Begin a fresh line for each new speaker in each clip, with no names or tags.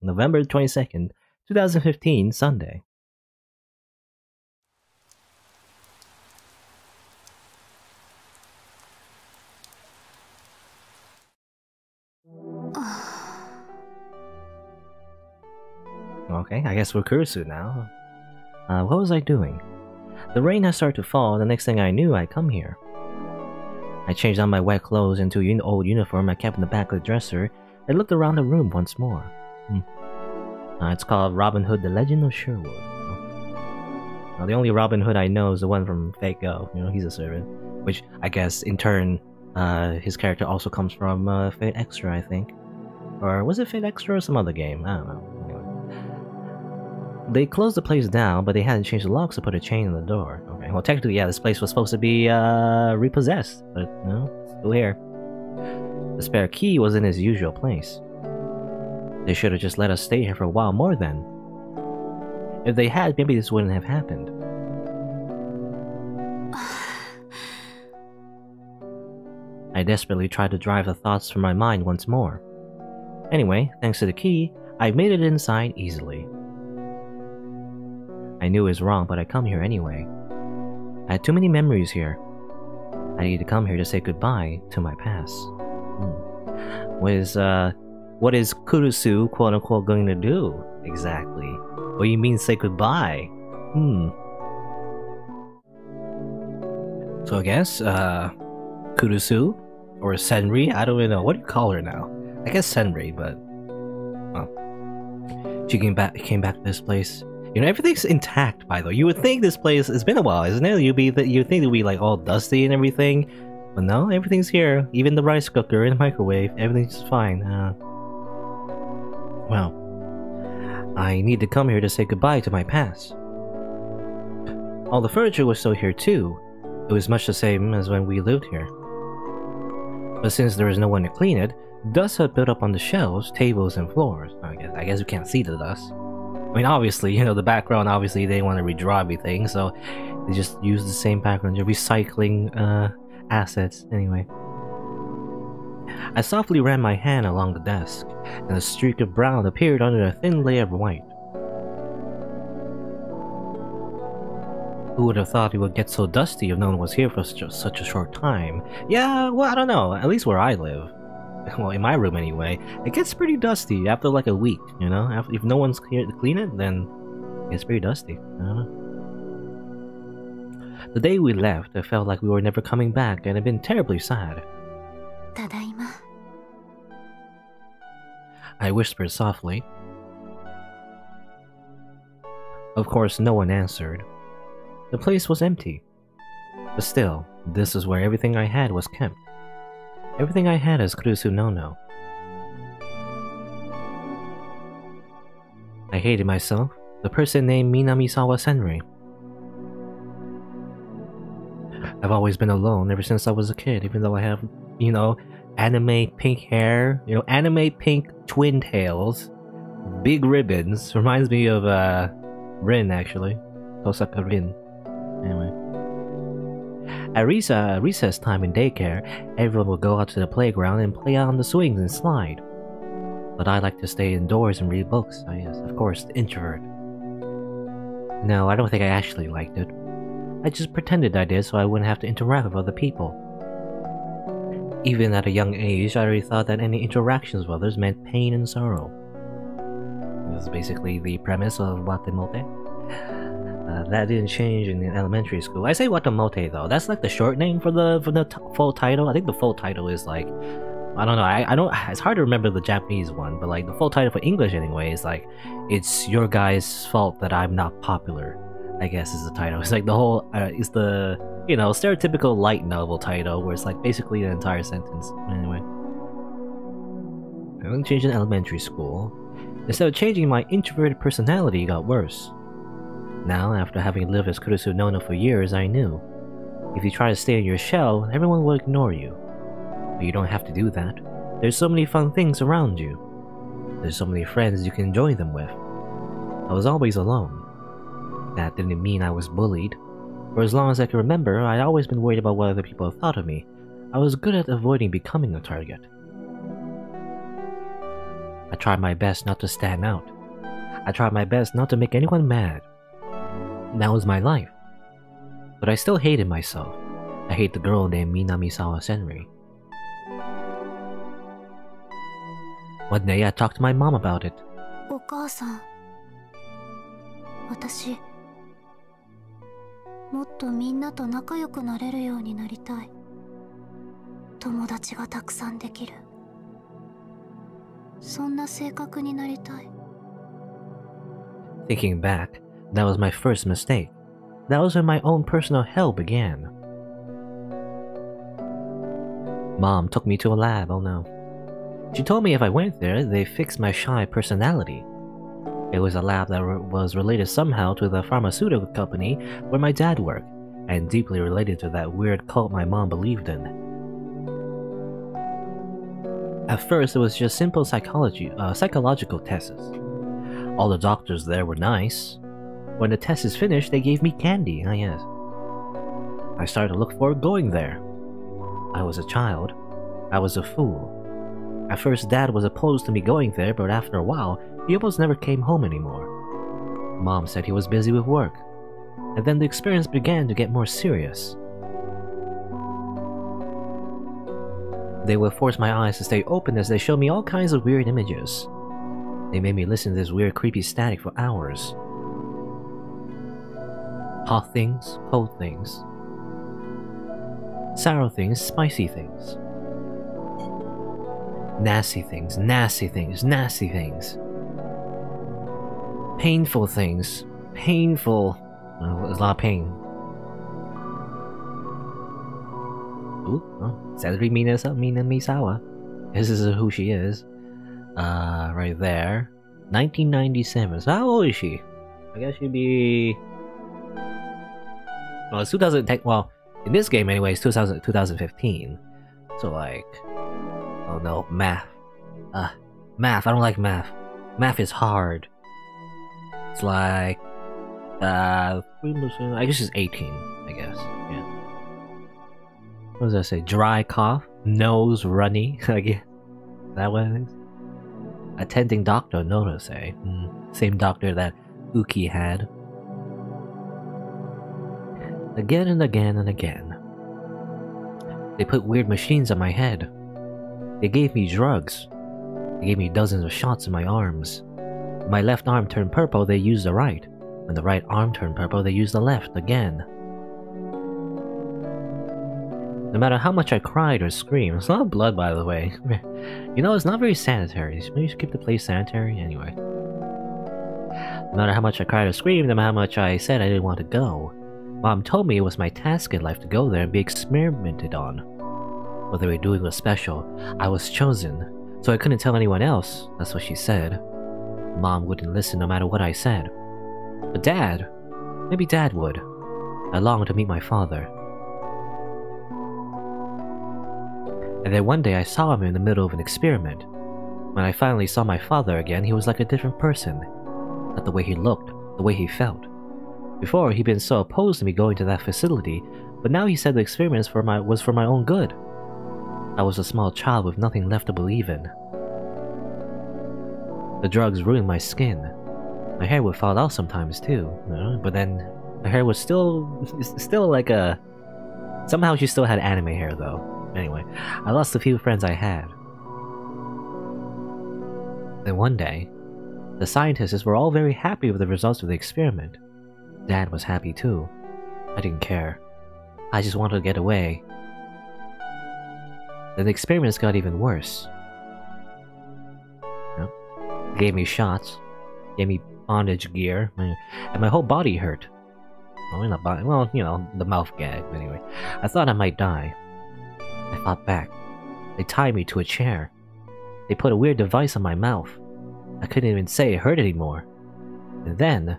November 22nd, 2015, Sunday. Okay, I guess we're Kurisu now. What was I doing? The rain had started to fall, and the next thing I knew, I'd come here. I changed out my wet clothes into an old uniform I kept in the back of the dresser, and looked around the room once more. It's called Robin Hood: The Legend of Sherwood. Well, the only Robin Hood I know is the one from Fate Go. You know, he's a servant. Which, I guess, in turn, his character also comes from Fate Extra, I think. Or was it Fate Extra or some other game? I don't know. They closed the place down, but they hadn't changed the locks to put a chain on the door. Okay, well technically, yeah, this place was supposed to be repossessed, but no, still here. The spare key was in its usual place. They should have just let us stay here for a while more then. If they had, maybe this wouldn't have happened. I desperately tried to drive the thoughts from my mind once more. Anyway, thanks to the key, I made it inside easily. I knew it was wrong, but I come here anyway. I had too many memories here. I need to come here to say goodbye to my past. What is Kurisu, quote-unquote, going to do, exactly? What do you mean say goodbye? So I guess, Kurisu? Or Senri? I don't even know. What do you call her now? I guess Senri, but... well... She came back to this place. You know, everything's intact, by the way. You would think this place... It's been a while, isn't it? You'd think it would be, like, all dusty and everything. But no, everything's here. Even the rice cooker and the microwave. Everything's fine. Well... I need to come here to say goodbye to my past. All the furniture was still here, too. It was much the same as when we lived here. But since there was no one to clean it, dust had built up on the shelves, tables, and floors. I guess you can't see the dust. I mean, obviously, you know, the background, obviously, they want to redraw everything, so they just use the same background. They're recycling assets, anyway. I softly ran my hand along the desk, and a streak of brown appeared under a thin layer of white. Who would have thought it would get so dusty if no one was here for such a short time? Yeah, well, I don't know. At least where I live. Well, in my room anyway. It gets pretty dusty after like a week, you know? If no one's here to clean it, then it gets pretty dusty. I don't know. The day we left, I felt like we were never coming back, and I'd been terribly sad.
Tadaima.
I whispered softly. Of course, no one answered. The place was empty. But still, this is where everything I had was kept. Everything I had as Kurisu Nono. I hated myself, the person named Minamisawa Senri. I've always been alone ever since I was a kid, even though I have, you know, anime pink hair, you know, anime pink twin tails, big ribbons. Reminds me of Rin, actually. Tosaka Rin. Anyway. At recess time in daycare, everyone would go out to the playground and play on the swings and slide. But I like to stay indoors and read books. I guess, of course, the introvert. No, I don't think I actually liked it. I just pretended I did so I wouldn't have to interact with other people. Even at a young age, I already thought that any interactions with others meant pain and sorrow. This is basically the premise of Watamote. That didn't change in elementary school. I say Watamote though. That's like the short name for the full title. I think the full title is like, I don't know. I don't. It's hard to remember the Japanese one, but like the full title for English anyway is like, it's your guys' fault that I'm not popular. I guess is the title. It's like the whole. It's the, you know, stereotypical light novel title where it's like basically an entire sentence. Anyway, I didn't change in elementary school. Instead of changing, my introverted personality got worse. Now, after having lived as Kurisu Nono for years, I knew. If you try to stay in your shell, everyone will ignore you. But you don't have to do that. There's so many fun things around you. There's so many friends you can enjoy them with. I was always alone. That didn't mean I was bullied. For as long as I can remember, I'd always been worried about what other people thought of me. I was good at avoiding becoming a target. I tried my best not to stand out. I tried my best not to make anyone mad. That was my life. But I still hated myself. I hate the girl named Minamisawa Senri. One day I talked to my mom about it.
お母さん、私、もっとみんなと仲良くなれるようになりたい。友達がたくさんできる。そんな性格になりたい。
Thinking back, that was my first mistake. That was when my own personal hell began. Mom took me to a lab, oh no. She told me if I went there, they'd fix my shy personality. It was a lab that was related somehow to the pharmaceutical company where my dad worked, and deeply related to that weird cult my mom believed in. At first, it was just simple psychological tests. All the doctors there were nice. When the test is finished, they gave me candy, yes. I started to look forward to going there. I was a child. I was a fool. At first, Dad was opposed to me going there, but after a while, he almost never came home anymore. Mom said he was busy with work. And then the experience began to get more serious. They would force my eyes to stay open as they showed me all kinds of weird images. They made me listen to this weird creepy static for hours. Hot things, cold things. Sour things, spicy things. Nasty things, nasty things, nasty things. Painful things. Painful. There's a lot of pain. Ooh, Senri Minamisawa. This is who she is. Right there. 1997. So how old is she? I guess she'd be... Well, it's 2010. Well, in this game anyway, it's 2015. So like... Oh no, math. Math, I don't like math. Math is hard. It's like... I guess it's 18, I guess. Yeah. What does that say? Dry cough? Nose runny? Again. Is that what it is? Attending doctor, Nono say. Same doctor that Uki had. Again and again and again. They put weird machines on my head. They gave me drugs. They gave me dozens of shots in my arms. When my left arm turned purple, they used the right. When the right arm turned purple, they used the left again. No matter how much I cried or screamed, it's not blood by the way. You know, it's not very sanitary. Maybe you should keep the place sanitary anyway. No matter how much I cried or screamed, no matter how much I said I didn't want to go, Mom told me it was my task in life to go there and be experimented on. What they were doing was special. I was chosen, so I couldn't tell anyone else. That's what she said. Mom wouldn't listen no matter what I said. But Dad, maybe Dad would. I longed to meet my father. And then one day I saw him in the middle of an experiment. When I finally saw my father again, he was like a different person. Not the way he looked, the way he felt. Before, he'd been so opposed to me going to that facility, but now he said the experiment was for my own good. I was a small child with nothing left to believe in. The drugs ruined my skin. My hair would fall out sometimes too, you know? But then my hair was still like a... Somehow she still had anime hair though. Anyway, I lost the few friends I had. Then one day, the scientists were all very happy with the results of the experiment. Dad was happy too. I didn't care. I just wanted to get away. Then the experiments got even worse. You know? They gave me shots, gave me bondage gear, and my whole body hurt. Well, not body, well, you know, the mouth gag, anyway. I thought I might die. I fought back. They tied me to a chair. They put a weird device on my mouth. I couldn't even say it hurt anymore. And then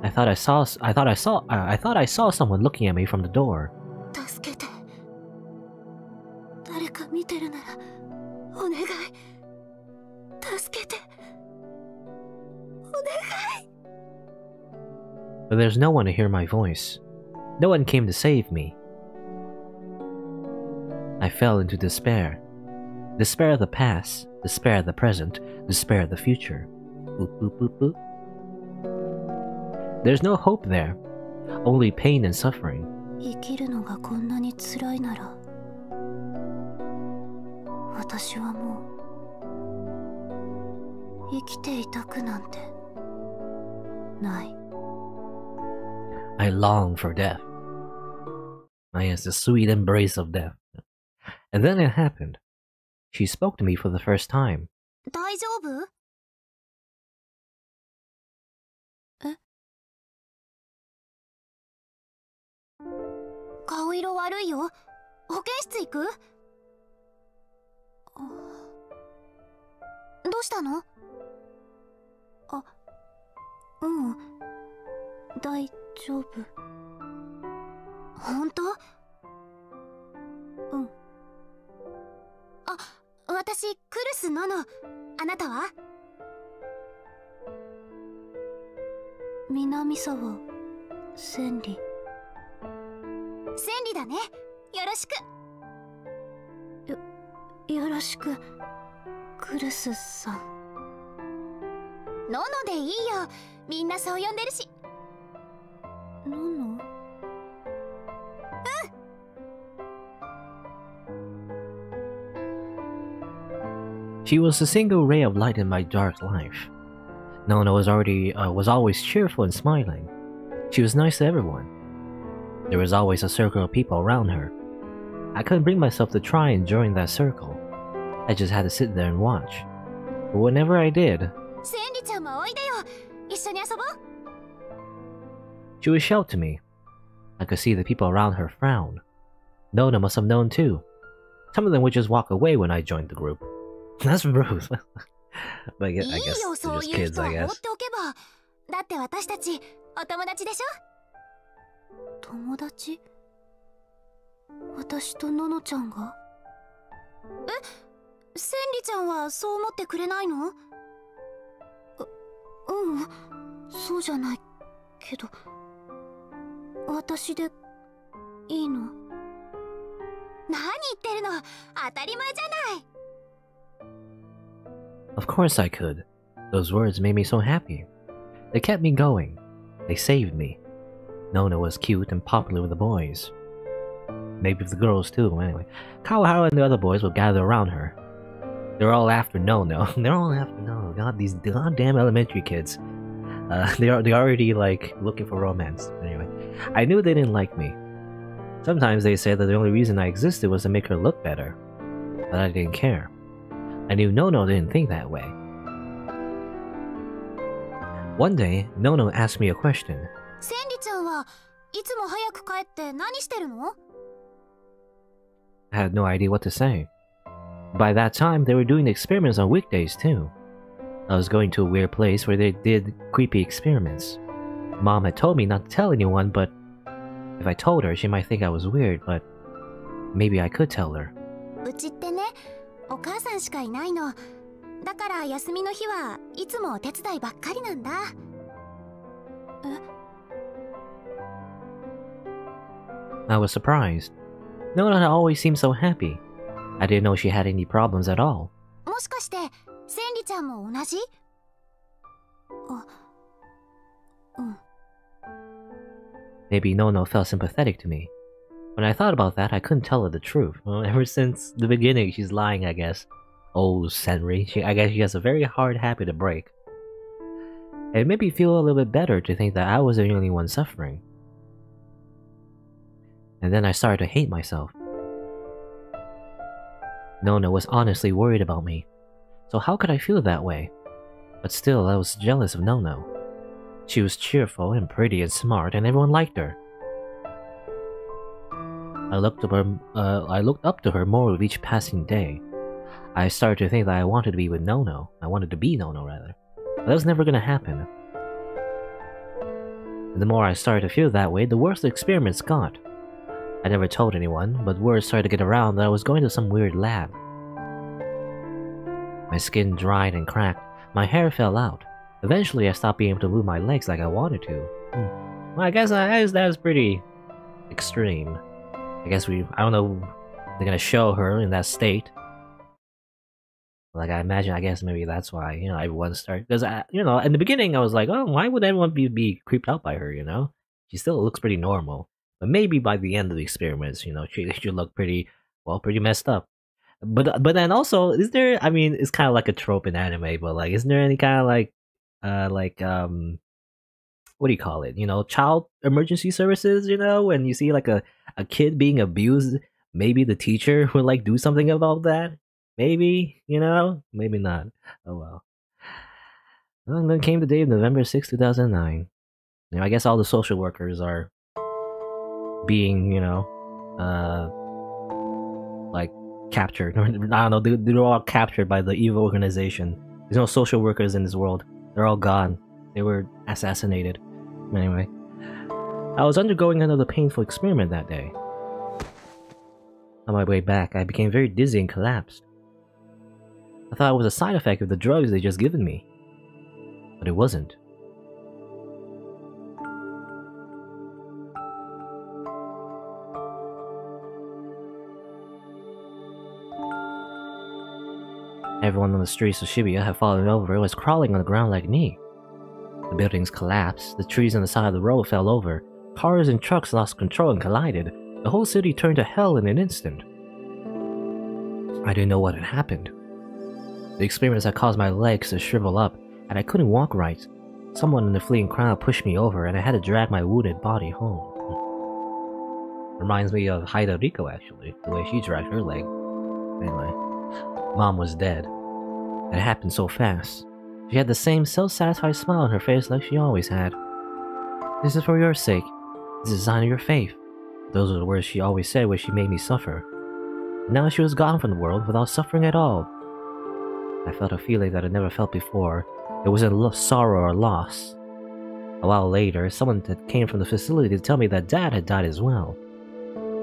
I thought I saw someone looking at me from the door.
助けて。誰か見てるならお願い。助けて。お願い。
But there's no one to hear my voice. No one came to save me. I fell into despair. Despair of the past, despair of the present, despair of the future. Boop, boop, boop, boop. There's no hope there, only pain and suffering.
生きるのがこんなに辛いなら、私はもう生きていたくなんてない。
I long for death. Yes, the sweet embrace of death. And then it happened. She spoke to me for the first time.
大丈夫？え？顔色悪いよ。保健室行く？どうしたの？あ、うん。大丈夫。本当？うん。あ、私クルスノノ。あなたは？南沢千里。千里だね。よろしく。よろしく、クルスさん。ノノでいいよ。みんなそう呼んでるし。ノノ？She
was a single ray of light in my dark life. Nono was always cheerful and smiling. She was nice to everyone. There was always a circle of people around her. I couldn't bring myself to try and join that circle. I just had to sit there and watch. But whenever I did, she would shout to me. I could see the people around her frown. Nono must have known too. Some of them would just walk away when I joined the group. That's rude. But I guess they're just kids, I guess.
だって私たちお友達でしょ？友達？私とノノちゃんが？千里ちゃんはそう思ってくれないの？そうじゃないけど、私でいいの？何言ってるの？当たり前じゃない。
Of course I could. Those words made me so happy. They kept me going. They saved me. Nono was cute and popular with the boys. Maybe with the girls too, anyway. Kawahara and the other boys would gather around her. They were all after Nono. They're all after Nono. God, these goddamn elementary kids. They're already, like, looking for romance. Anyway, I knew they didn't like me. Sometimes they said that the only reason I existed was to make her look better. But I didn't care. I knew Nono didn't think that way. One day, Nono asked me a question.
千里ちゃんはいつも早く帰って何してるの？
I had no idea what to say. By that time, they were doing experiments on weekdays too. I was going to a weird place where they did creepy experiments. Mom had told me not to tell anyone, but if I told her, she might think I was weird, but maybe I could tell her.
うちってね、お母さんしかいないの。だから休みの日はいつもお手伝いばっかりなんだ。
I was surprised. Nono had always seemed so happy. I didn't know she had any problems at all.
もしかして千里ちゃんも同じ？Maybe
Nono felt sympathetic to me. When I thought about that, I couldn't tell her the truth. Well, ever since the beginning, she's lying, I guess. Oh, Senri. I guess she has a very hard habit to break. It made me feel a little bit better to think that I was the only one suffering. And then I started to hate myself. Nono was honestly worried about me. So how could I feel that way? But still, I was jealous of Nono. She was cheerful and pretty and smart, and everyone liked her. I looked up to her more with each passing day. I started to think that I wanted to be with Nono. I wanted to be Nono, rather. But that was never going to happen. And the more I started to feel that way, the worse the experiments got. I never told anyone, but word started to get around that I was going to some weird lab. My skin dried and cracked. My hair fell out. Eventually, I stopped being able to move my legs like I wanted to. Well, I guess that was pretty extreme. I guess I don't know, they're gonna show her in that state. Like I guess maybe that's why everyone started because in the beginning I was like, oh, why would everyone be creeped out by her? She still looks pretty normal, but maybe by the end of the experiments, she look pretty messed up. But then also, is there? I mean, it's kind of like a trope in anime, but like, isn't there any kind of what do you call it? Child emergency services. When you see like a kid being abused, maybe the teacher would like do something about that. Maybe maybe not. Oh well. Well, and then came the day of November 6th, 2009. I guess all the social workers are being like captured. I don't know. They're all captured by the evil organization. There's no social workers in this world. They're all gone. They were assassinated. Anyway, I was undergoing another painful experiment that day. On my way back, I became very dizzy and collapsed. I thought it was a side effect of the drugs they'd just given me. But it wasn't. Everyone on the streets of Shibuya had fallen over and was crawling on the ground like me. The buildings collapsed, the trees on the side of the road fell over, cars and trucks lost control and collided. The whole city turned to hell in an instant. I didn't know what had happened. The experience had caused my legs to shrivel up, and I couldn't walk right. Someone in the fleeing crowd pushed me over, and I had to drag my wounded body home. Reminds me of Haida Riko, actually, the way she dragged her leg. Anyway, Mom was dead. It happened so fast. She had the same self-satisfied smile on her face like she always had. This is for your sake. This is a sign of your faith. Those were the words she always said when she made me suffer. Now she was gone from the world without suffering at all. I felt a feeling that I'd never felt before. It wasn't sorrow or loss. A while later, someone that came from the facility to tell me that Dad had died as well.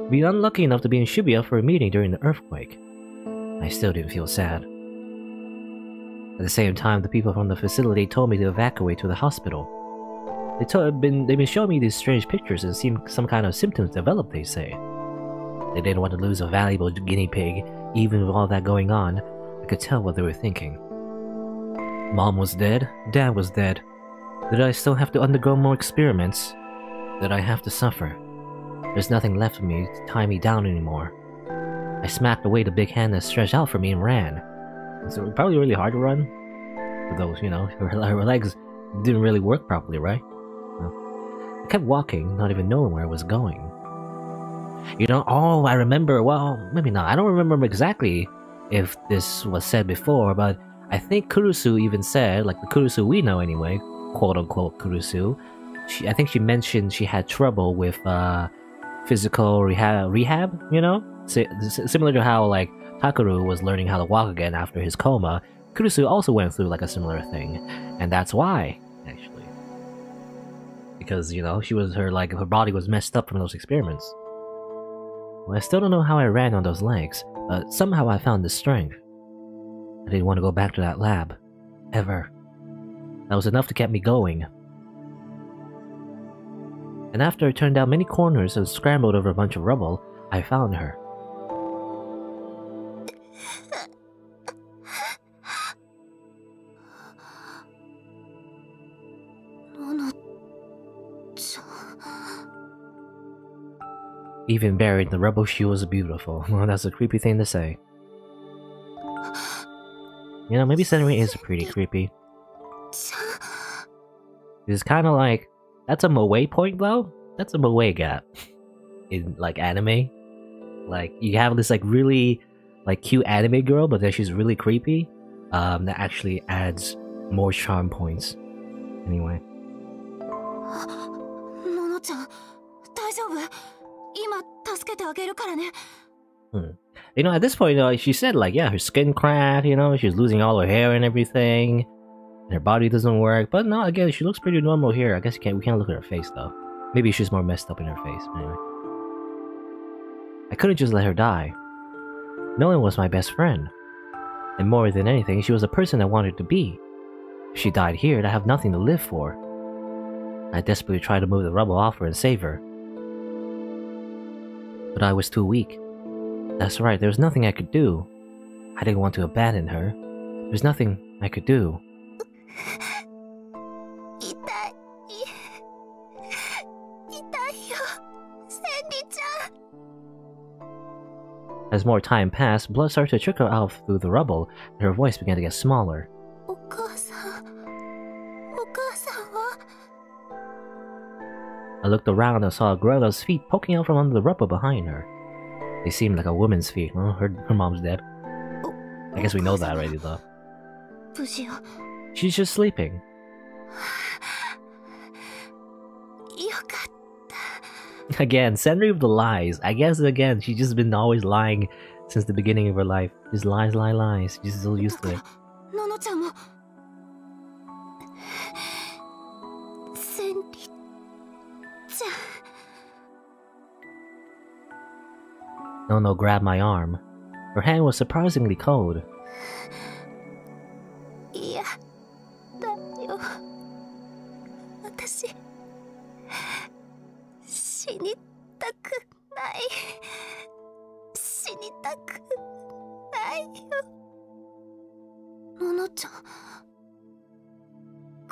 We'd been unlucky enough to be in Shibuya for a meeting during the earthquake. I still didn't feel sad. At the same time, the people from the facility told me to evacuate to the hospital. They've been showing me these strange pictures and seen some kind of symptoms develop, they say. They didn't want to lose a valuable guinea pig, even with all that going on. I could tell what they were thinking. Mom was dead, Dad was dead. Did I still have to undergo more experiments? Did I have to suffer? There's nothing left for me to tie me down anymore. I smacked away the big hand that stretched out for me and ran. So it was probably really hard to run. For those, her legs didn't really work properly, right? I kept walking, not even knowing where I was going. I remember, well, maybe not. I don't remember exactly if this was said before, but I think Kurusu even said, like the Kurusu we know anyway, quote-unquote Kurusu, I think she mentioned she had trouble with physical rehab, similar to how, like, Takeru was learning how to walk again after his coma. Kurusu also went through like a similar thing, and that's why, actually, because her body was messed up from those experiments. Well, I still don't know how I ran on those legs, but somehow I found the strength. I didn't want to go back to that lab, ever. That was enough to keep me going. And after I turned down many corners and scrambled over a bunch of rubble, I found her. Even buried in the rubble, she was beautiful. Well, that's a creepy thing to say. Maybe Senri is pretty creepy. It's kind of like, that's a moe point though? That's a moe gap. In, like, anime. Like, you have this, like, really, like, cute anime girl, but then she's really creepy. That actually adds more charm points. Anyway.
Nono-chan, 大丈夫? 今助けてあげるからね.
At this point, she said, like, yeah, her skin cracked, she's losing all her hair and everything, and her body doesn't work. But no, again, she looks pretty normal here. I guess we can't look at her face, though. Maybe she's more messed up in her face. Anyway. I couldn't just let her die. Nono was my best friend. And more than anything, she was a person I wanted to be. If she died here, I'd have nothing to live for. I desperately tried to move the rubble off her and save her. But I was too weak. That's right, there was nothing I could do. I didn't want to abandon her. There's nothing I could do.
痛い。痛いよ。センリちゃん。
As more time passed, blood started to trickle out through the rubble, and her voice began to get smaller.
お母さんは
I looked around and saw a girl's feet poking out from under the rubble behind her. They seemed like a woman's feet. Well, her mom's dead. I guess we know that already, though.
無事よ。
She's just sleeping.
よかった。
Again, Senri with the lies. I guess again, she's just been always lying since the beginning of her life. Just lies. She's so used to it.
ののちゃんもセンリちゃん。
Nono grabbed my arm. Her hand was surprisingly cold.
いやだよ。私死にたくない。死にたくないよ。ののちゃん、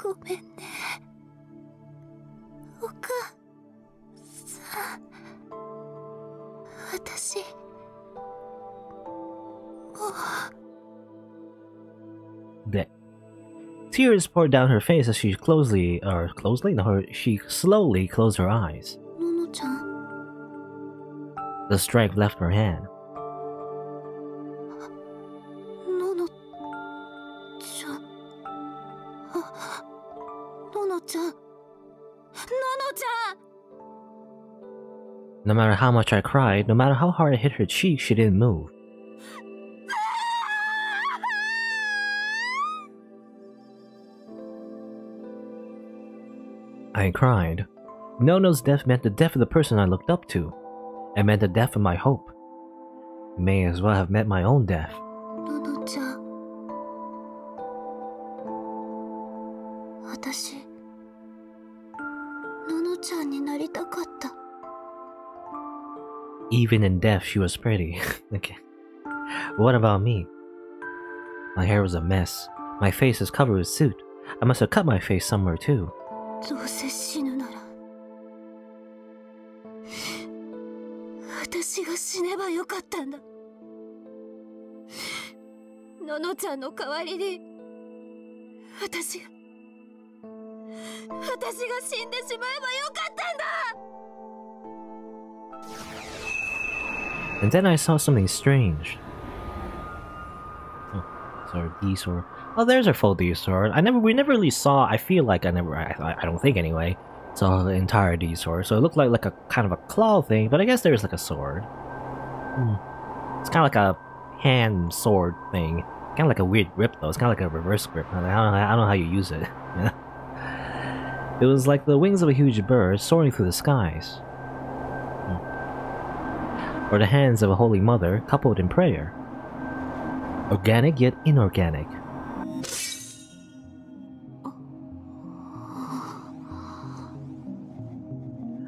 ごめんね。お母さん、私もう。
Blech. Tears poured down her face as she she slowly closed her eyes.
ののちゃん、
The strength left her hand.
ののちゃん、ののちゃん、ののちゃん。
No matter how much I cried, no matter how hard I hit her cheek, she didn't move. I cried. Nono's death meant the death of the person I looked up to. It meant the death of my hope. It may as well have meant my own death.
ののちゃん、私ののちゃんになりたかった。
Even in death, she was pretty. Okay. What about me? My hair was a mess. My face was covered with soot. I must have cut my face somewhere too.
どうせ死ぬなら私が死ねばよかったんだ。ののちゃんの代わりに私が死んでしまえばよかったんだ。
And then I saw something strange. Oh, sorry, D sword. Oh, there's our full D sword. We never really saw. I feel like I don't think anyway. Saw the entire D sword. So it looked like a kind of a claw thing, but I guess there's like a sword. It's kind of like a hand sword thing. Kind of like a weird grip though. It's kind of like a reverse grip. I don't know how you use it. It was like the wings of a huge bird soaring through the skies. Or the hands of a holy mother coupled in prayer. Organic yet inorganic.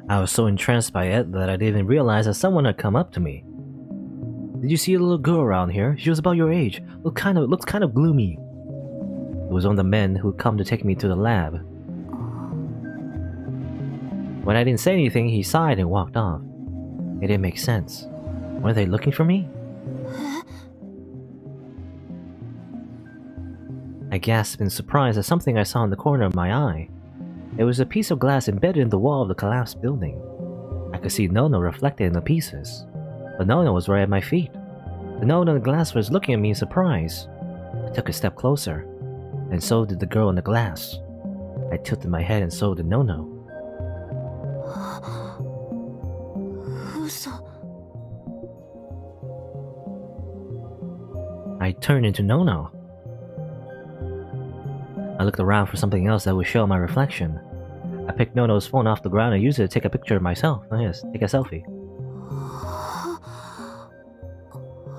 I was so entranced by it that I didn't even realize that someone had come up to me. Did you see a little girl around here? She was about your age. Looks kind of gloomy. It was one of the men who had come to take me to the lab. When I didn't say anything, he sighed and walked off. It didn't make sense. Were they looking for me? I gasped in surprise at something I saw in the corner of my eye. It was a piece of glass embedded in the wall of the collapsed building. I could see Nono reflected in the pieces. But Nono was right at my feet. The Nono in the glass was looking at me in surprise. I took a step closer, and so did the girl in the glass. I tilted my head and so did Nono.
嘘。
I turned into Nono. I looked around for something else that would show my reflection. I picked Nono's phone off the ground and used it to take a picture of myself. Oh yes, take a selfie.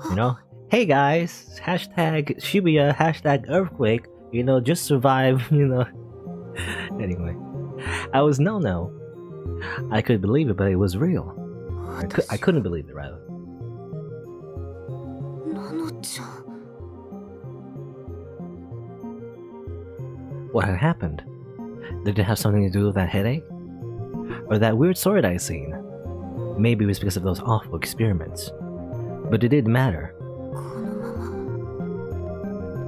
You know? Hey guys! Hashtag Shibuya, hashtag earthquake. You know, just survive, you know. Anyway. I was Nono. I could believe it, but it was real. I couldn't believe it, rather.
ののちゃん。
What had happened? Did it have something to do with that headache? Or that weird sword I'd seen? Maybe it was because of those awful experiments. But it didn't matter.
このまま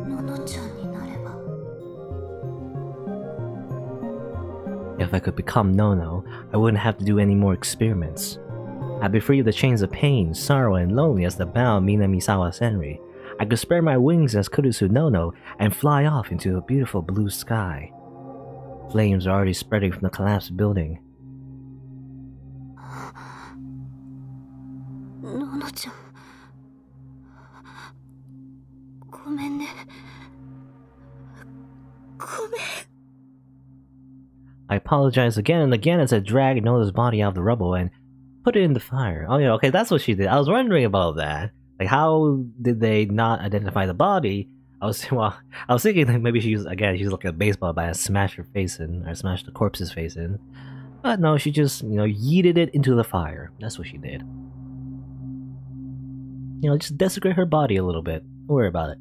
ののちゃんになれば
If I could become Nono, I wouldn't have to do any more experiments. I'd be free of the chains of pain, sorrow, and loneliness that bound Minamisawa Senri. I could spread my wings as Kurusu Nono and fly off into a beautiful blue sky. Flames are already spreading from the collapsed building.
ののちゃんごめんねごめん
I apologized again and again as I dragged Nono's body out of the rubble and put it in the fire. Oh yeah, okay, that's what she did. I was wondering about that. Like, how did they not identify the body? I was thinking like maybe she used like a baseball bat and smashed her face in, or smashed the corpse's face in. But no, she just, yeeted it into the fire. That's what she did. Just desecrate her body a little bit. Don't worry about it.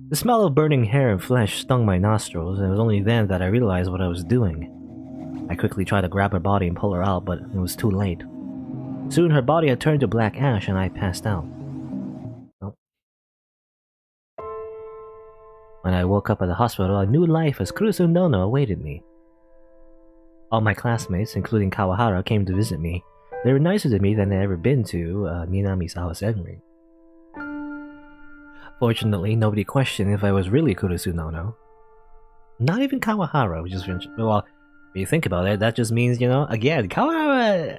The smell of burning hair and flesh stung my nostrils, and it was only then that I realized what I was doing. I quickly tried to grab her body and pull her out, but it was too late. Soon her body had turned to black ash and I passed out. Oh. When I woke up at the hospital, a new life as Kurusu Nono awaited me. All my classmates, including Kawahara, came to visit me. They were nicer to me than they'd ever been to Minamisawa Senri. Fortunately, nobody questioned if I was really Kurusu Nono. Not even Kawahara, which is... Well, if you think about it, that just means, again, Kawahara...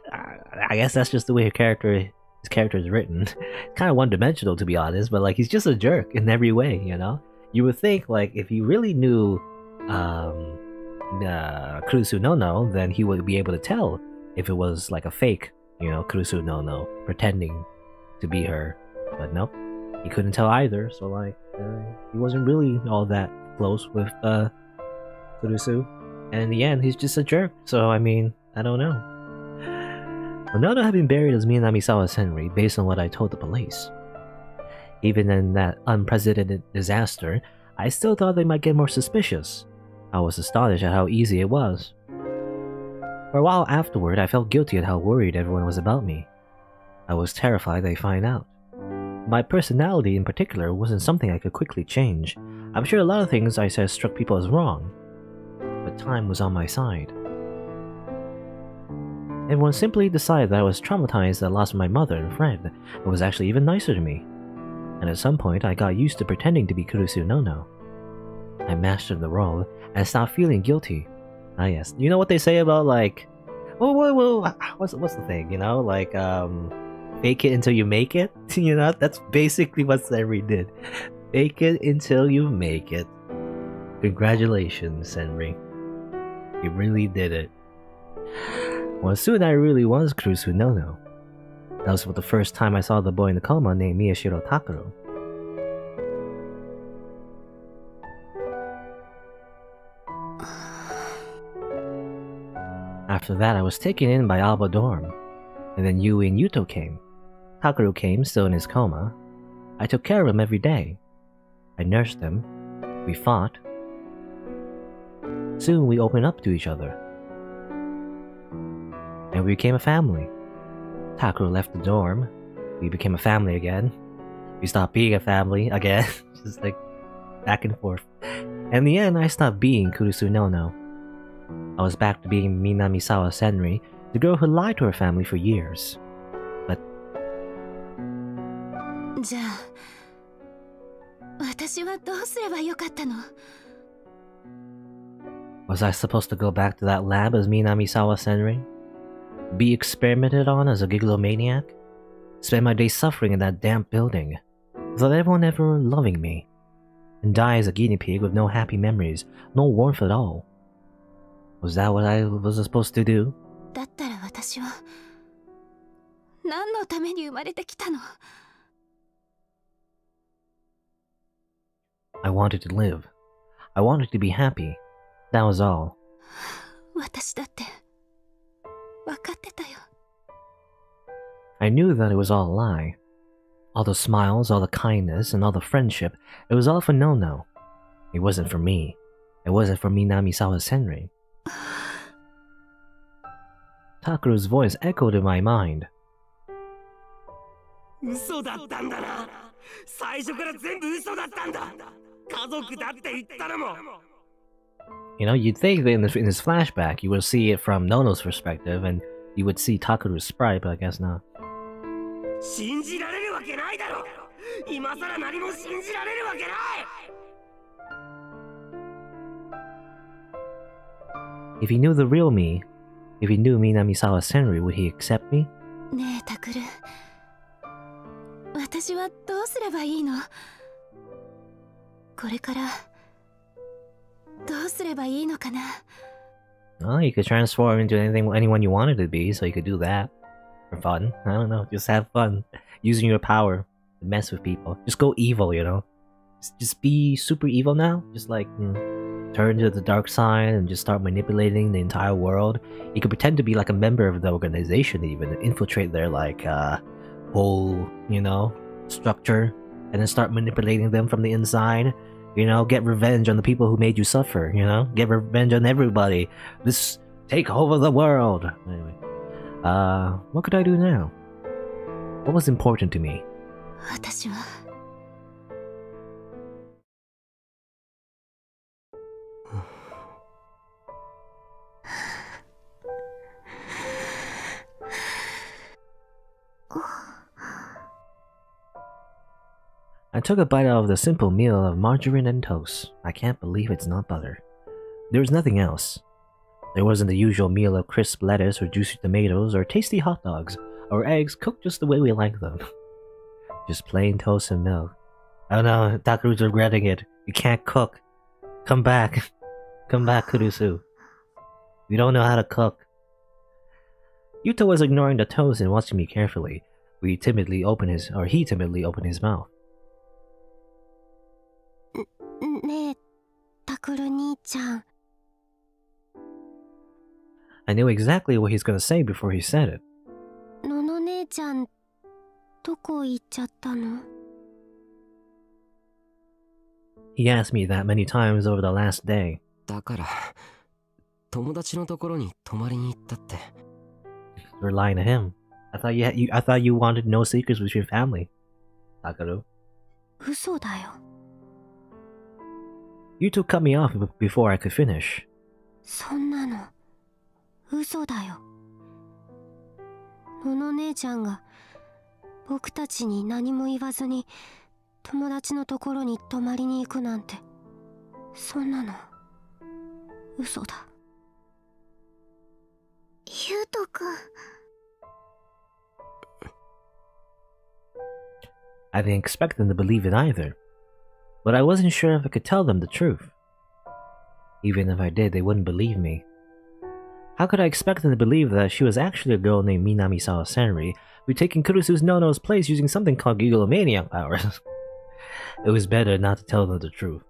I guess that's just the way his character is written. It's kind of one-dimensional, to be honest, but, like, he's just a jerk in every way, You would think, like, if he really knew Kurusu Nono, then he would be able to tell if it was, like, a fake, Kurusu Nono, pretending to be her. But nope. He couldn't tell either, so like he wasn't really all that close with Kurusu. And in the end, he's just a jerk. So I mean, I don't know. Nono had been buried as Minamisawa Senri based on what I told the police. Even in that unprecedented disaster, I still thought they might get more suspicious. I was astonished at how easy it was. For a while afterward, I felt guilty at how worried everyone was about me. I was terrified they'd find out. My personality in particular wasn't something I could quickly change. I'm sure a lot of things I said struck people as wrong, but time was on my side. Everyone simply decided that I was traumatized that I lost my mother and friend, and was actually even nicer to me. And at some point, I got used to pretending to be Kurusu Nono. I mastered the role, and stopped feeling guilty. Ah yes, you know what they say about like... what's the thing, like, fake it until you make it? That's basically what Senri did. Fake it until you make it. Congratulations, Senri. You really did it. Well, soon I really was Kurusu Nono. That was the first time I saw the boy in the coma named Miyashiro Takuro. After that, I was taken in by Alba Dorm, and then Yui and Yuto came. Takuro came, still in his coma. I took care of him every day. I nursed him. We fought. Soon we opened up to each other. And we became a family. Takuro left the dorm. We became a family again. We stopped being a family again. Just like back and forth. And in the end, I stopped being Kurusu Nono. I was back to being Minamisawa Senri, the girl who lied to her family for years. But...
じゃあ、私はどうすればよかったの?
Was I supposed to go back to that lab as Minamisawa Senri? Be experimented on as a gigalomaniac? Spend my days suffering in that damp building, without everyone ever loving me? And die as a guinea pig with no happy memories, no warmth at all? Was that what I was supposed to do?
だったら私は何のために生まれてきたの?
I wanted to live. I wanted to be happy. That was all.
私だって分かってたよ.
I knew that it was all a lie. All the smiles, all the kindness, and all the friendship, it was all for Nono. It wasn't for me. it wasn't for Minamisawa Senri. Takeru's voice echoed in my mind.
You
know, you'd think that in this flashback you would see it from Nono's perspective and you would see Takeru's sprite, but I guess not. If he knew the real me, if he knew Minamisawa Senri, would he accept me?
ねえ、タクル。私はどうすればいいの？これからどうすればいいのかな？
Oh, you could transform into anyone you wanted to be, so you could do that for fun. I don't know, just have fun using your power to mess with people. Just go evil, you know. Just be super evil now. Just like turn to the dark side and just start manipulating the entire world. You could pretend to be like a member of the organization, even infiltrate their like whole, you know, structure, and then start manipulating them from the inside. You know, get revenge on the people who made you suffer, you know? Get revenge on everybody. This take over the world. Anyway. What could I do now? What was important to me?
私は
I took a bite out of the simple meal of margarine and toast. I can't believe it's not butter. There was nothing else. There wasn't the usual meal of crisp lettuce or juicy tomatoes or tasty hot dogs or eggs cooked just the way we like them. Just plain toast and milk. Oh no, Takeru's regretting it. You can't cook. Come back. Come back, Kurusu. You don't know how to cook. Yuto was ignoring the toast and watching me carefully. He timidly opened his mouth.
ねえ、タクル兄ちゃん。
I knew exactly what he's gonna say before he said it.
のの姉ちゃん、どこ行っちゃったの？
He asked me that many times over the last day.
だから、友達のところに泊まりに行ったって。
We're lying to him. I thought you wanted no secrets with your family, Takeru.
嘘だよ。
Yuto cut me off before I could finish.
そんなの嘘だよ。のの姉ちゃんが僕たちに何も言わずに友達のところに泊まりに行くなんて、そんなの嘘だ。ゆうとくん。
I didn't expect them to believe it either, but I wasn't sure if I could tell them the truth. Even if I did, they wouldn't believe me. How could I expect them to believe that she was actually a girl named Minamisawa Senri who'd taken Kurusu's Nono's place using something called Gigolomaniac powers? It was better not to tell them the truth.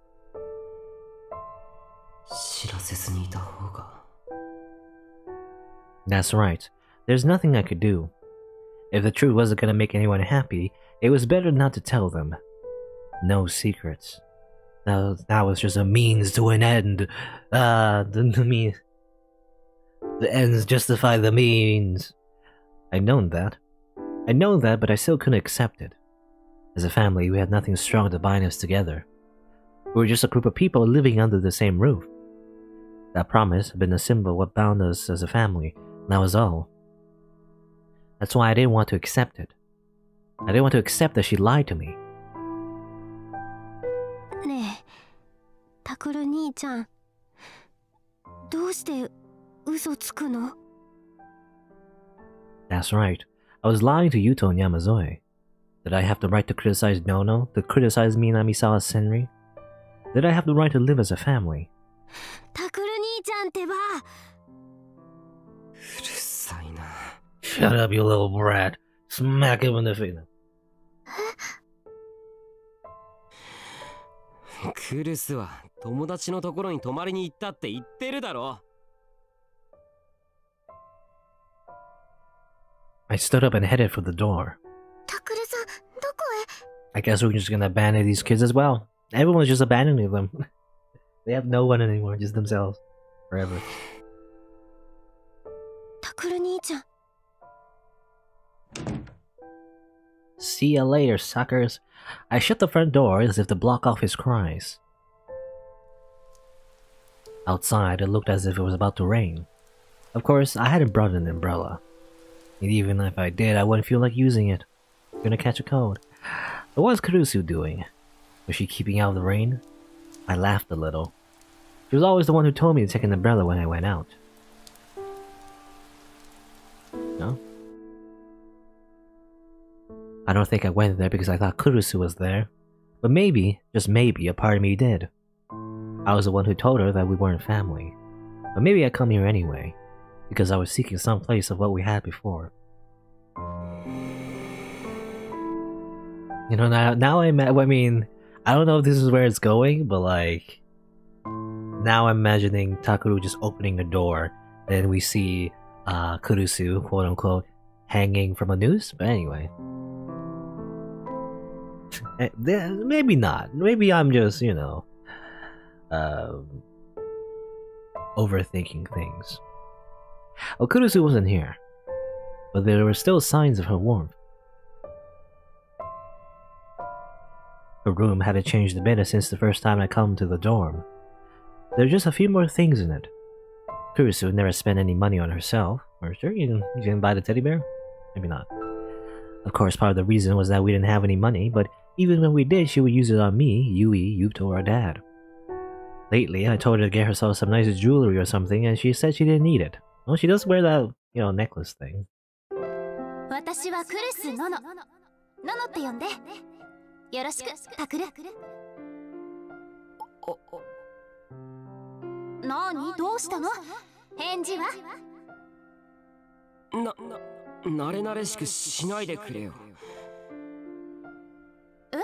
That's right. There's nothing I could do. If the truth wasn't gonna make anyone happy, it was better not to tell them. No secrets. That was just a means to an end. The ends justify the means. I'd known that. But I still couldn't accept it. As a family, we had nothing strong to bind us together. We were just a group of people living under the same roof. That promise had been the symbol of what bound us as a family, and that was all. That's why I didn't want to accept it. I didn't want to accept that she lied to me.
ねえ、タクル兄ちゃん、どうして嘘つくの？
That's right. I was lying to Yuto and Yamazoe. Did I have the right to criticize Nono? To criticize Minamisawa Senri? Did I have the right to live as a family?
タクル兄ちゃんってば。
うるさいな。
Shut up, you little brat. Smack him in the face.
クルスは友達のところに泊まりに行ったって言ってるだろ。
I stood up and headed for the door.
タクルさん、どこへ？
I guess we're just gonna abandon these kids as well. Everyone's just abandoning them. They have no one anymore, just themselves. Forever.
タクル兄ちゃん。
See ya later, suckers. I shut the front door as if to block off his cries. Outside, it looked as if it was about to rain. Of course, I hadn't brought an umbrella. And even if I did, I wouldn't feel like using it. Gonna catch a cold. But what was Kurusu doing? Was she keeping out the rain? I laughed a little. She was always the one who told me to take an umbrella when I went out. No? I don't think I went there because I thought Kurusu was there. But maybe, just maybe, a part of me did. I was the one who told her that we weren't family. But maybe I come here anyway, because I was seeking some place of what we had before. You know, now I mean, I don't know if this is where it's going, but like, now I'm imagining Takuru just opening the door, then we see Kurusu, quote unquote, hanging from a noose. But anyway, maybe not. Maybe I'm just, you know, overthinking things. Well, Kurusu wasn't here, but there were still signs of her warmth. Her room hadn't changed a bit since the first time I come to the dorm. There are just a few more things in it. Kurusu never spent any money on herself. Or sure, you didn't buy the teddy bear? Maybe not. Of course, part of the reason was that we didn't have any money, but even when we did, she would use it on me, Yui, Yuto, or Dad. Lately, I told her to get herself some nice jewelry or something, and she said she didn't need it. Well, she does wear that, you know, necklace thing.
私はクルスノノ。ノノって呼んで。よろしく、タクル。なに、どうしたの？返事は？
慣れ慣れしくしないでくれよ。
え？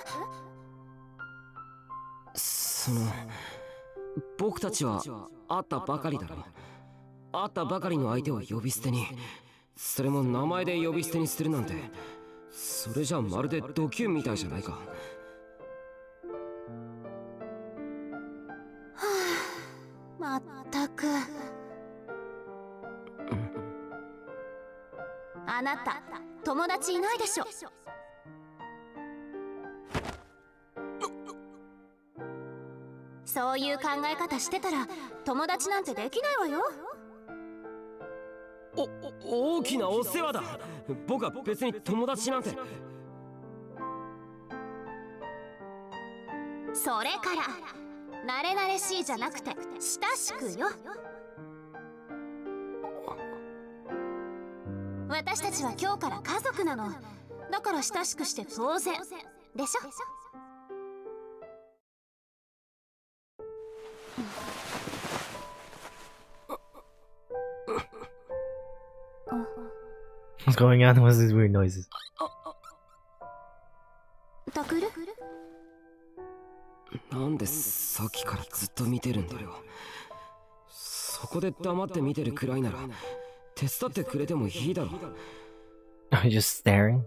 僕たちは会ったばかりだろ。会ったばかりの相手を呼び捨てに、それも名前で呼び捨てにするなんて、それじゃまるでドキュンみたいじゃないか。
まったく。あなた、友達いないでしょ。そういう考え方してたら友達なんてできないわよ。
大きなお世話だ。僕は別に友達なんて。
それから慣れ慣れしいじゃなくて親しくよ。私たちは今日から家族なの。だから親しくして当然でしょ。
What's going on? What's these weird noises?
タクル？
なんでさっきからずっと見てるんだよ。そこで黙って見てるくらいなら手伝ってくれてもいいだろ。
Just staring?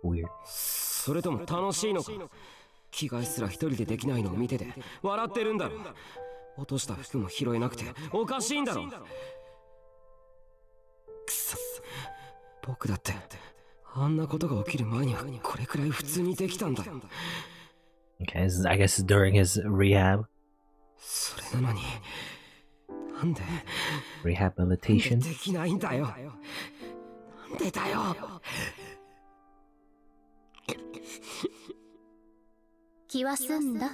Weird.
それとも楽しいのか。着替えすら一人でできないのを見てて笑ってるんだろ。落とした服も拾えなくておかしいんだろ。くそ、僕だってあんなことが起きる前にはこれくらい普通にできたんだよ。
Okay, I guess during his rehab.
それなのになんで
Rehabilitation?
できないんだよ。なんでだよ。
気は済んだ。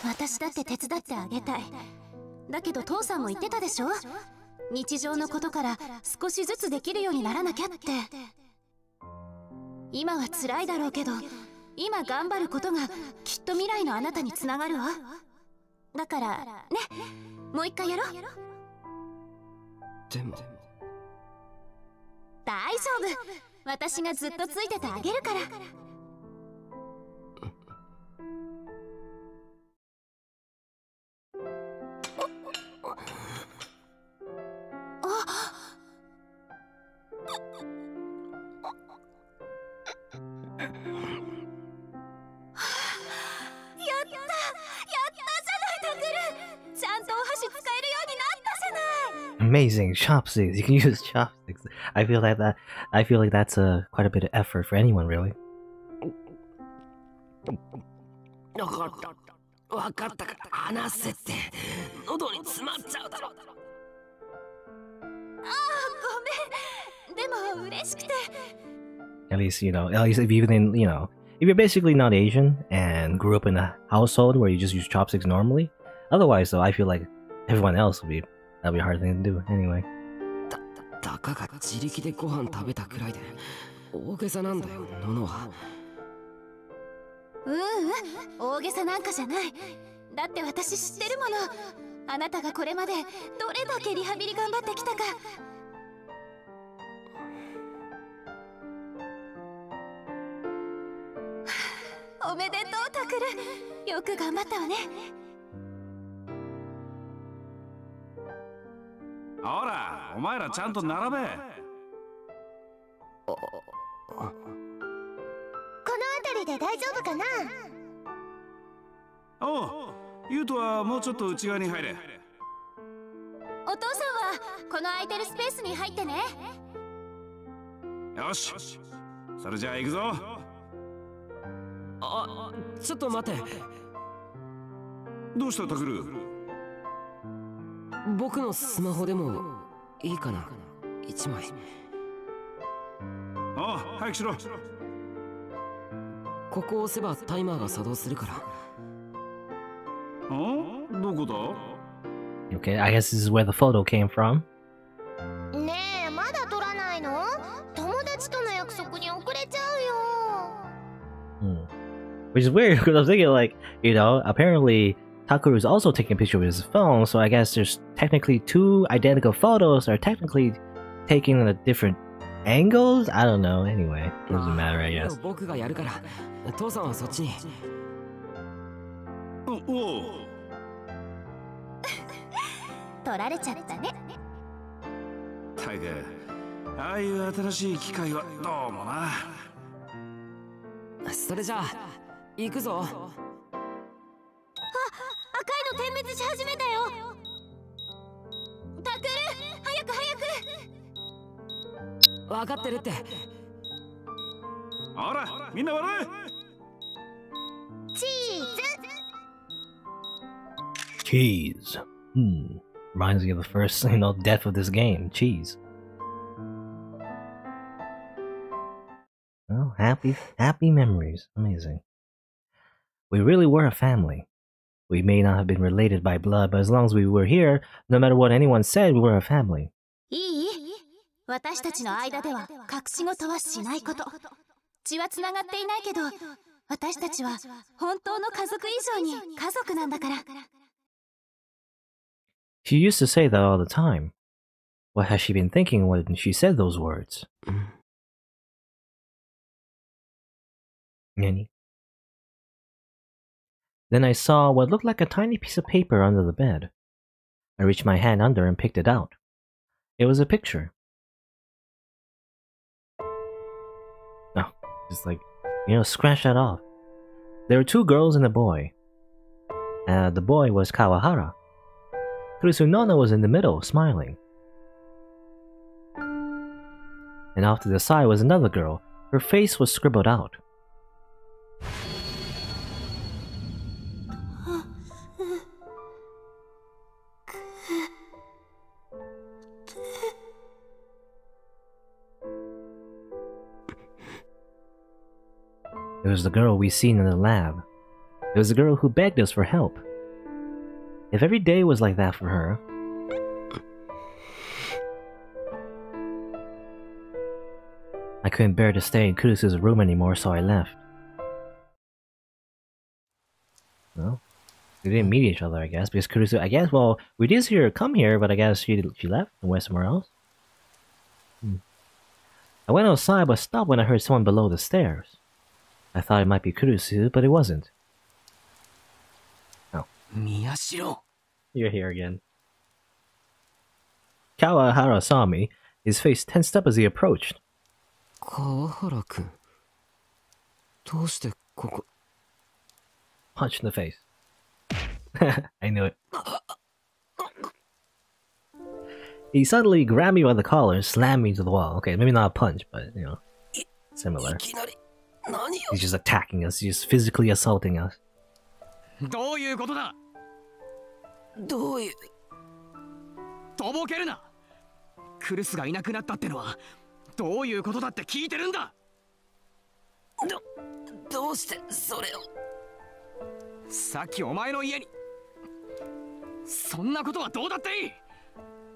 私だって手伝ってあげたい。だけど父さんも言ってたでしょ。日常のことから少しずつできるようにならなきゃって。今は辛いだろうけど、今頑張ることがきっと未来のあなたにつながるわ。だからね、もう一回やろう。
でも
大丈夫、私がずっとついててあげるから。
Amazing chopsticks. You can use chopsticks. I feel like that's quite a bit of effort for anyone, really.
わかったから話せって喉に詰まっちゃうだろ。
ああ、ごめん。でも嬉しくて。
At least, at least if you've been, if you're basically not Asian and grew up in a household where you just use chopsticks normally. Otherwise, though, I feel like everyone else that'll be a hard thing to do anyway.
たかが自力でご飯食べたくらいで大げさなんだよ、ノノは。
大げさなんかじゃない。だって私知ってるもの。あなたがこれまでどれだけリハビリ頑張ってきたか。おめでとう、タクル。よく頑張ったわね。
ほら、お前らちゃんと並べ。
この辺りで大丈夫かな。
おう、ユウトはもうちょっと内側に入れ。
お父さんはこの空いてるスペースに入ってね。
よし、それじゃあ行くぞ。
あ、ちょっと待って。
どうしたタクル？
僕のスマホでもいいかな、1枚。
ああ、早くしろ。
ここを押せばタイマーが作動するから。
どこだ？
Okay, I guess this is where the photo came from.
ねえ、まだ撮らないの？友達との約束に遅れちゃうよ。
Which is weird because I was thinking, like, apparently Takeru is also taking a picture with his phone, so I guess there's technically two identical photos that are technically taken at different angles? I don't know. Anyway, doesn't matter, I guess.
僕がやるから、父さんはそっちに。
おう。
撮られちゃったね。
タイガー、ああいう新しい機械はどうもな。
それじゃあ行くぞ。
赤いの点滅し始めたよ。タクル、早く早く。
分かってるって。
ほら、みんな笑え。
チーズ。
Cheese. Reminds me of the first, death of this game. Cheese. Oh, happy memories. Amazing. We really were a family. We may not have been related by blood, but as long as we were here, no matter what anyone said, we were a family.
いい？私たちの間では隠し事はしないこと。血はつながっていないけど、私たちは本当の家族以上に家族なんだから。
She used to say that all the time. What has she been thinking when she said those words? Nanny. Then I saw what looked like a tiny piece of paper under the bed. I reached my hand under and picked it out. It was a picture. Oh, just like, scratch that off. There were two girls and a boy. The boy was Kawahara. Nono was in the middle, smiling. And off to the side was another girl. Her face was scribbled out. It was the girl we seen in the lab. It was the girl who begged us for help. If every day was like that for her... I couldn't bear to stay in Kurusu's room anymore, so I left. Well, we didn't meet each other, I guess, because Kurusu... well, we did see her come here, but I guess she left and went somewhere else. I went outside, but stopped when I heard someone below the stairs. I thought it might be Kurusu, but it wasn't. Oh.
Miyashiro.
You're here again. Kawahara saw me. His face tensed up as he approached.
Kawahara-kun. どうしてここ?
Punch in the face. I knew it. He suddenly grabbed me by the collar and slammed me to the wall. Okay, maybe not a punch, but, you know, similar.
いきなり何を
He's just attacking us. He's physically assaulting us.
どういうことだ。
どういう
とぼけるな。クルスがいなくなったってのはどういうことだって聞いてるんだ。
どうしてそれを。
さっきお前の家に。そんなことはどうだっていい。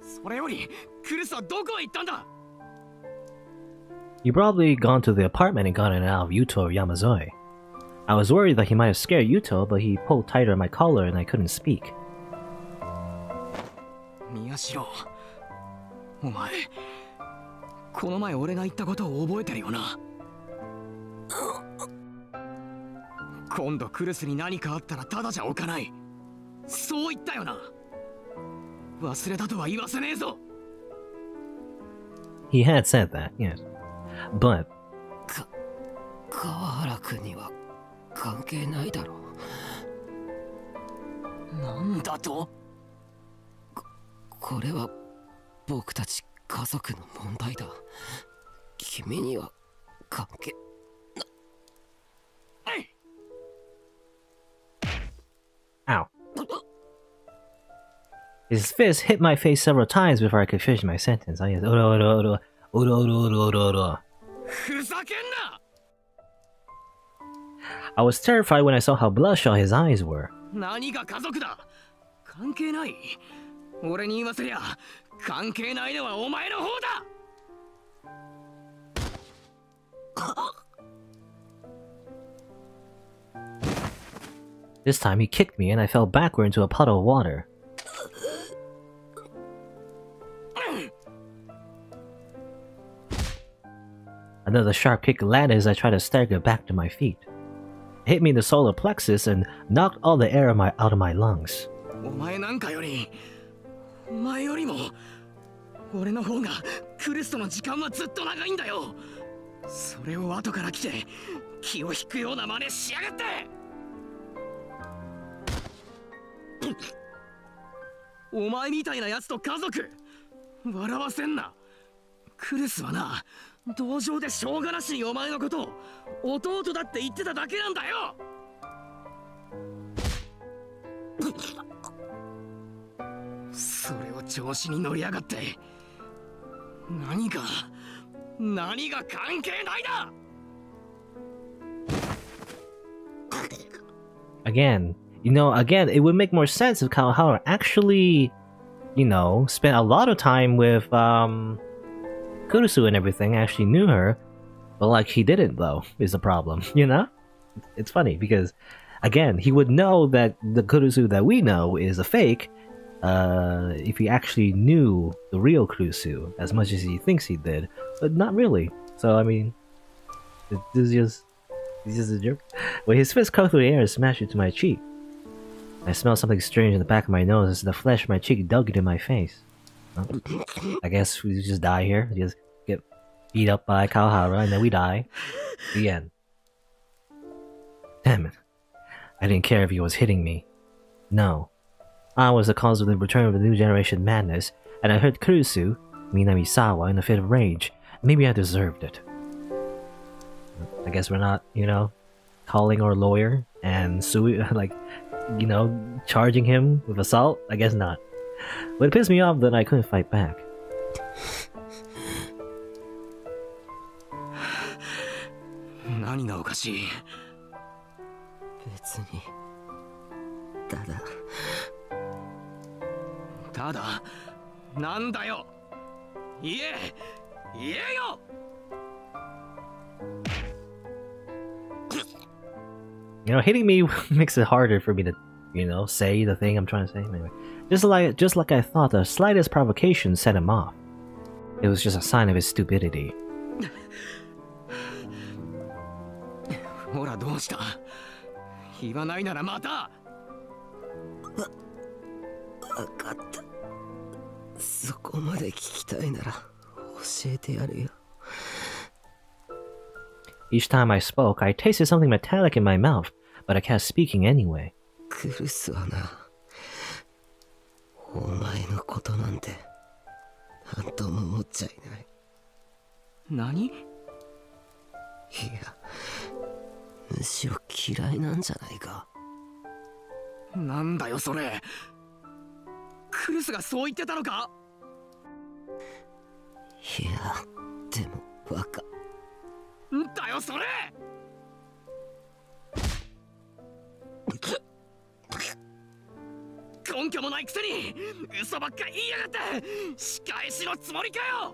それよりクルスはどこへ行ったんだ。
He probably gone to the apartment and gotten out of Yuto or Yamazoi. I was worried that he might have scared Yuto, but he pulled tighter on my collar and I couldn't speak.
宮代、お前この前俺が言ったことを覚えてるよな。今度クルスに何かあったらただじゃおかない。そう言ったよな。忘れたとは言わせねえぞ。
He had said that, yes. But
川原君には関係ないだろう。
なんだと。
これは僕たち家族の問題だ。君には関係な。
Ow. His fist hit my face several times before I could finish my sentence. I was terrified when I saw how bloodshot his eyes were.
何が家族だ。関係ない。俺に言わせりゃ関係ないのはお前の方だ。
This time he kicked me and I fell backward into a puddle of water. Another sharp kick landed as I tried to stagger back to my feet. It hit me in the solar plexus and knocked all the air out of my lungs.
お前なんかより、お前よりも俺の方がクリスとの時間はずっと長いんだよ。それを後から来て気を引くような真似しやがって。お前みたいなやつと家族笑わせんな。クリスはな、同情でしょうがなしにお前のことを弟だって言ってただけなんだよ。それを調子に乗りやがって何が関係ないだ。
Again, it would make more sense if Kawahara actually, spent a lot of time with Kurusu and everything, actually knew her, but like he didn't though, is the problem, It's funny because, again, he would know that the Kurusu that we know is a fake, if he actually knew the real Kurusu as much as he thinks he did, but not really. So I mean, he's just a jerk. When his fist cut through the air and smashed into my cheek, I smelled something strange in the back of my nose as the flesh of my cheek dug into my face. Well, I guess we just die here. We just get beat up by Kawahara and then we die. The end. Damn it. I didn't care if he was hitting me. No. I was the cause of the return of the new generation madness, and I hurt Kurusu, Minami-sawa, in a fit of rage. Maybe I deserved it. I guess we're not, calling our lawyer and charging him with assault? I guess not. But it pissed me off that I couldn't fight back.
何がおかしい。
別に
ただなんだよ。言えよ。
Hitting me makes it harder for me to, say the thing I'm trying to say. Anyway, just like I thought, the slightest provocation set him off. It was just a sign of his stupidity.
ほらどうした。言わないならまた。
わかった。そこまで聞きたいなら教えてやるよ。
Each time I spoke, I tasted something metallic in my mouth, but I kept speaking anyway.
クルスはな、お前のことなんてなんとも思っちゃいない。
何？
いや、むしろ嫌いなんじゃないか。
なんだよそれ。クルスがそう言ってたのか？
いや、でもバカ。
んだよそれ。根拠もないくせに嘘ばっか言いやがって。仕返しのつもりかよ。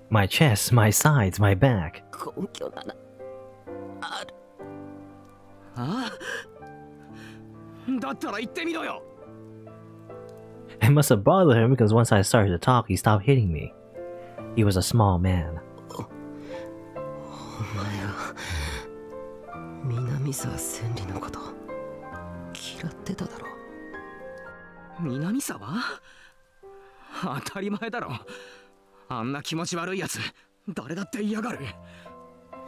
My chest, my sides, my back.
根拠ならある。
ああ、だったら言ってみろよ。
It must have bothered him because once I started to talk, he stopped hitting me. He was a small man.
お前は南沢千里のこと嫌ってただろ。
南沢？当たり前だろ。あんな気持ち悪いやつ誰だって嫌がる。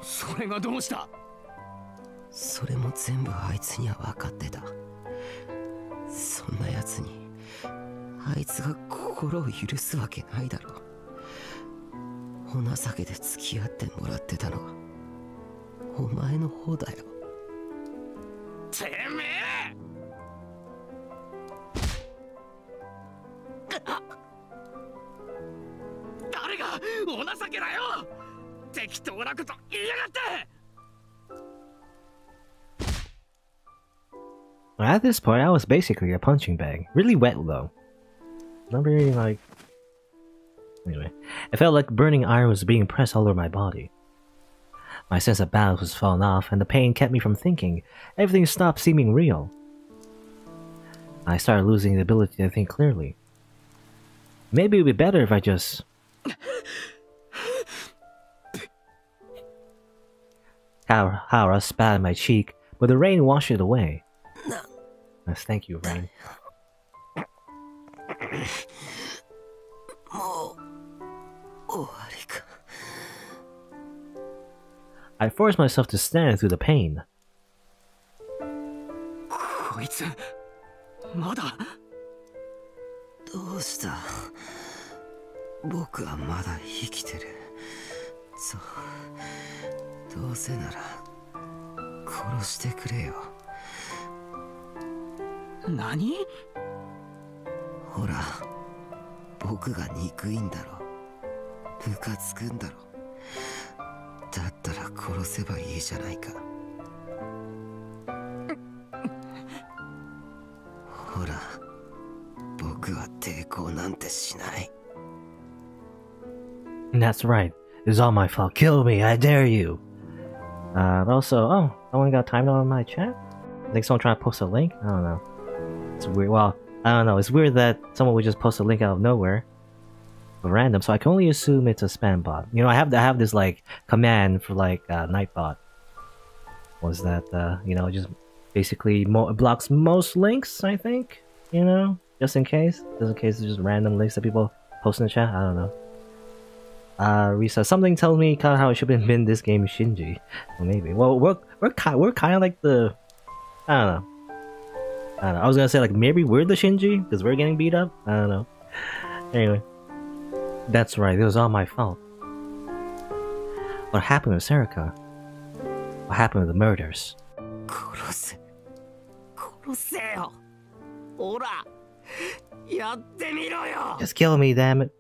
それがどうした？
それも全部あいつには分かってた。そんなやつにあいつが心を許すわけないだろう。お情けで付き合ってもらってたのはお前の方だよ。
てめえ！誰がお情けだよ。適当なこと言いやがって。
At this point, I was basically a punching bag. Really wet though. Not really like... Anyway, it felt like burning iron was being pressed all over my body. My sense of balance was falling off, and the pain kept me from thinking. Everything stopped seeming real. I started losing the ability to think clearly. Maybe it would be better if I just... Hara spat on my cheek, but the rain washed it away. Yes, thank you, rain. I forced myself to stand through the pain.
こいつまだ。
どうした？僕はまだ生きてる。そう、どうせなら殺してくれよ。
何？
ほら、僕が憎いんだろ。ムカつくんだろ。だったら殺せばいいじゃないか。ほら、僕は抵抗なんてしない。
That's right. It's all my fault. Kill me, I dare you. Also, oh, someone got timed on my chat? I think someone trying to post a link? I don't know. It's weird. Well, I don't know. It's weird that someone would just post a link out of nowhere. Random, so I can only assume it's a spam bot. You know, I have this like command for like Nightbot. Was that you know, just basically blocks most links, I think, you know, just in case it's just random links that people post in the chat. I don't know. Risa, something tells me kind of how it should have been this game Shinji. Well, maybe. Well, we're kind of like the, I don't know. I was gonna say like maybe we're the Shinji because we're getting beat up. I don't know. Anyway, that's right. It was all my fault. What happened with Serica? What happened with the murders?
殺せよ。ほら、やってみろよ。
Just kill me, damn it.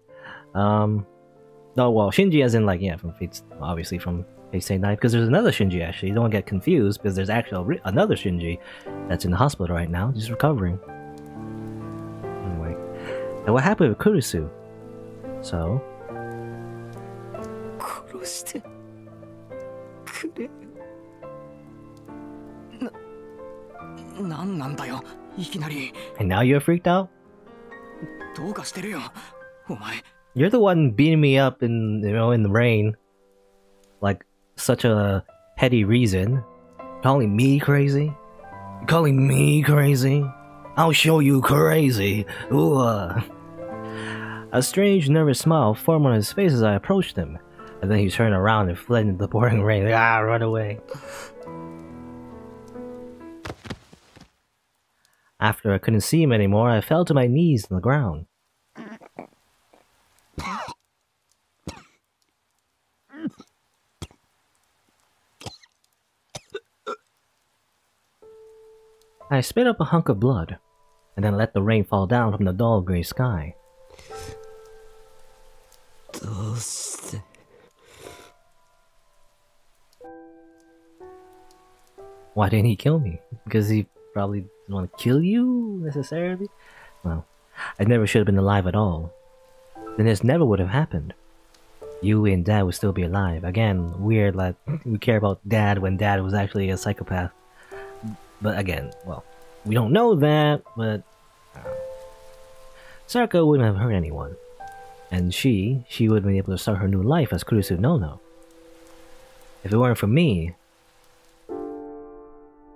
No, well, Shinji as in like, yeah, from Fate's, obviously from Fate Stay Night, because there's another Shinji actually. Don't get confused, because there's actually another Shinji that's in the hospital right now, just recovering. Anyway, and what happened with Kurisu? So,
殺してくれよ。
なんなんだよ、いきなり。
and now you're freaked out?
どうかしてるよ、お前。
You're the one beating me up in, you know, in the rain. Like, such a petty reason. Calling me crazy? Calling me crazy? I'll show you crazy. Ooh. A strange, nervous smile formed on his face as I approached him. And then he turned around and fled into the pouring rain. Like, run away. After I couldn't see him anymore, I fell to my knees on the ground. I spit up a hunk of blood, and then let the rain fall down from the dull gray sky.
どうして
Why didn't he kill me? Because he probably didn't want to kill you, necessarily? Well, I never should have been alive at all. Then this never would have happened. You and Dad would still be alive. Again, weird that we care about Dad when Dad was actually a psychopath. But again, well, we don't know that, but... Sarako wouldn't have hurt anyone. And she would have been able to start her new life as Kurusu Nono. If it weren't for me...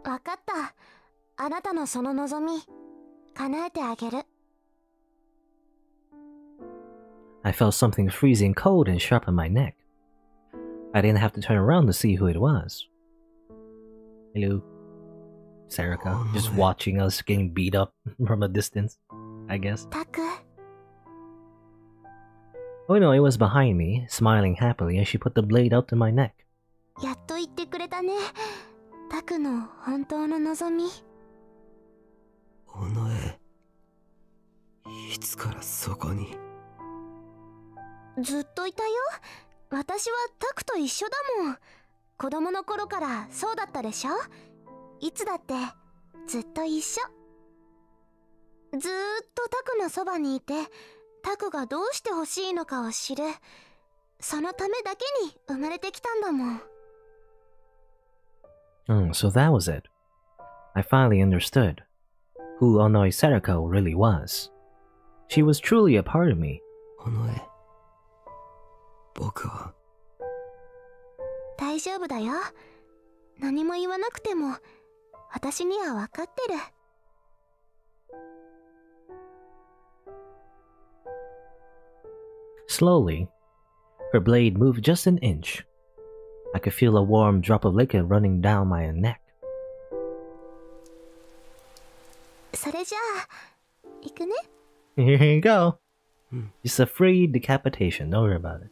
わかった。あなたのその望み、叶えてあげる。
I felt something freezing cold and sharp on my neck. I didn't have to turn around to see who it was. Hello. Saraka, just watching us getting beat up from a distance, I guess.
タク、
Oh no, it was behind me, smiling happily as she put the blade out to my neck.
やっと言ってくれたね。タクの本当の望み。
尾上いつからそこに
ずっといたよ。私はタクと一緒だもん。子供の頃からそうだったでしょ。いつだってずっと一緒。ずーっとタクのそばにいて、タクがどうしてほしいのかを知る。そのためだけに生まれてきたんだもん。
So that was it. I finally understood who Onoi Sarako really was. She was truly a part of me.
尾上僕は
大丈夫だよ。何も言わなくても私には分かってる。
Slowly, her blade moved just an inch. I could feel a warm drop of liquid running down my neck.
それじゃあ、行くね。
Here you go. Just a free decapitation. Don't worry about it.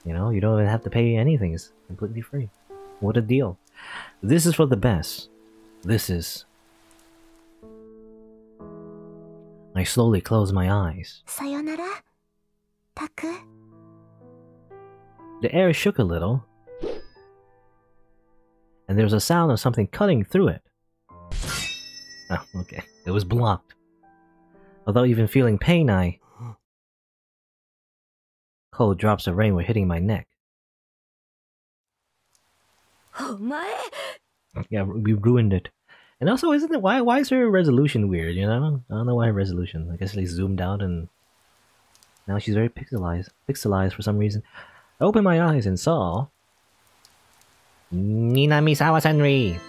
You know, you don't even have to pay anything. It's completely free. What a deal. This is for the best. This is... I slowly closed my eyes.
さよなら、タク。
The air shook a little, and there was a sound of something cutting through it. Oh, okay. It was blocked. Although even feeling pain, cold drops of rain were hitting my neck.
お前。
Yeah, we ruined it. And also, isn't it why is her resolution weird? You know, I don't know why her resolution. I guess they zoomed out and now she's very pixelized for some reason. I opened my eyes and saw Ninami Sawa Senri.